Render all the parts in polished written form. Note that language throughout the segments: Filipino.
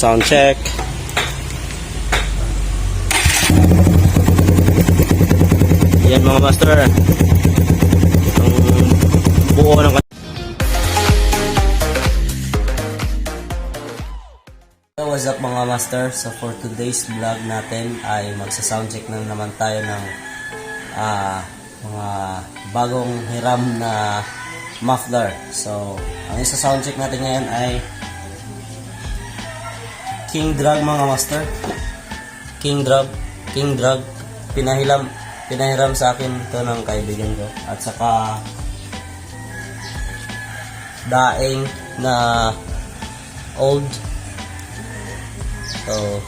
sound check. Yan mga master, ang buo ng what's up mga master. So for today's vlog natin ay magsa-sound check na naman tayo ng mga bagong hiram na muffler. So ang isa sound check natin ngayon ay King Drag mga master. King Drag pinahiram sa akin ito ng kaibigan ko, at saka daing na old. So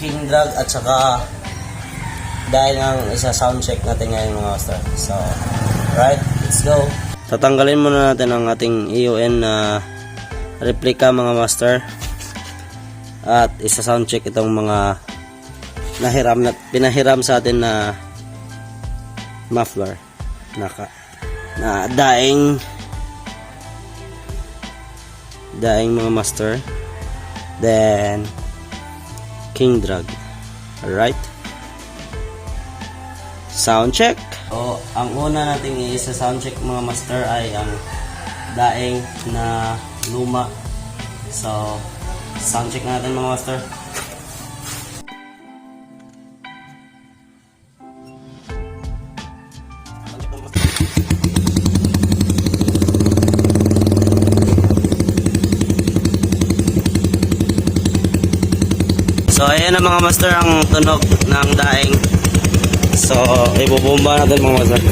King Drag at saka daing ang isa sound check natin ngayon mga master. So right, let's go. Tatanggalin muna natin ang ating EON na replica mga master, at isa sound check itong mga pinahiram sa atin na muffler na daing mga master, then King Drag. Alright, sound check. So ang una nating isa sound check mga master ay ang daing na luma. So sound check natin mga master. So ayan na mga master ang tunog ng daing. So ibubomba natin mga master.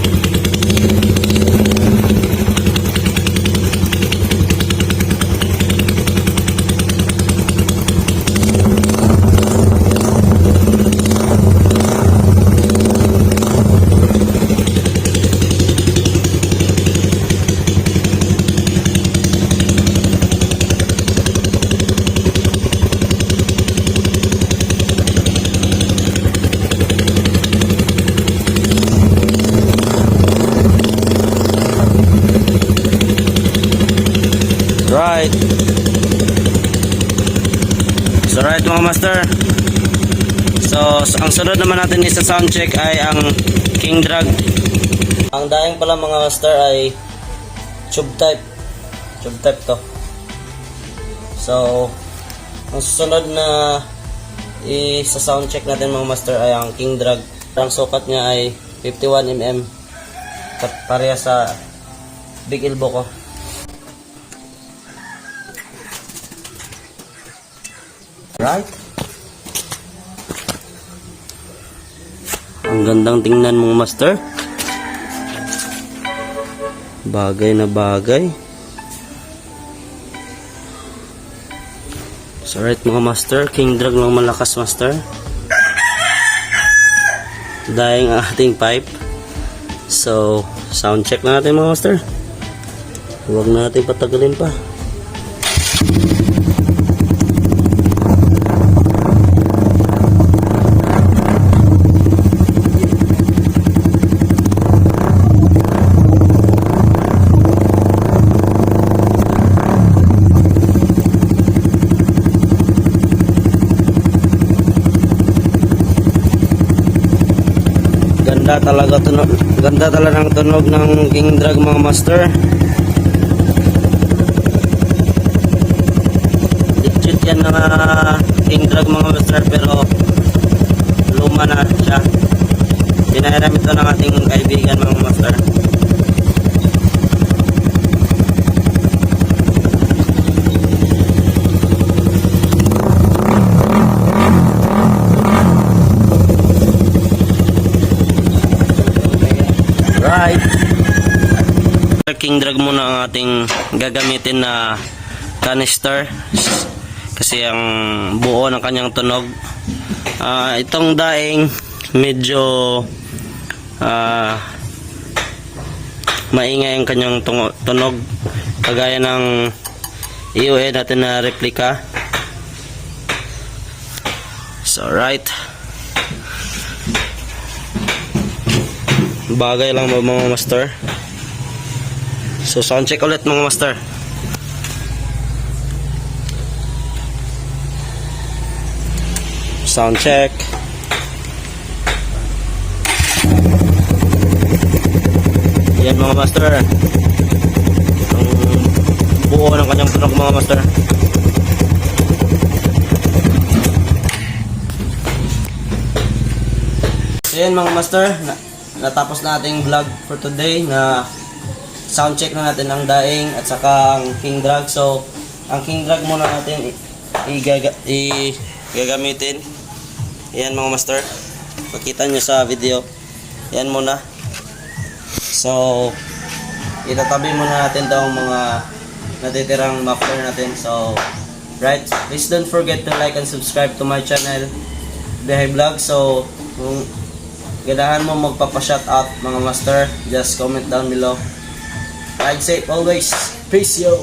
Right. So right mga master. So ang sunod naman natin sa sound check ay ang King Drag. Ang daing pala mga master ay tube type to. So ang susunod na sa sound check natin mga master ay ang King Drag. Ang sukat niya ay 51mm, pareha sa big elbow ko. Right. Ang gandang tingnan mga master. Bagay na bagay. So right mga master, King Drag lang malakas master. Daing ating pipe. So sound check na natin mga master. Huwag natin patagalin pa. Ganda talaga ng tunog ng King Drag mga master. Legit yan na King Drag mga master, pero luma na siya. Pinahiram ito ng ating kaibigan mga master. Right. King Drag muna ang ating gagamitin na canister kasi ang buo ng kanyang tunog. Itong daing medyo maingay ang kanyang tunog, kagaya ng EON natin na replica. So right, bagay lang mga master. So sound check ulit mga master. sound check. Yan mga master, ang buo ng kanyang truck mga master. So yan mga master, natapos na ating vlog for today na sound check na natin ang daing at saka ang king drag. So ang king drag muna natin gagamitin. Yan mga master, makita nyo sa video. Yan muna. So itatabi muna natin daw ang mga natitirang muffler natin. So right, please don't forget to like and subscribe to my channel, Behay Vlog. So kung ganahan mo magpapa-shout out mga master, just comment down below. Ride safe always. Peace yo.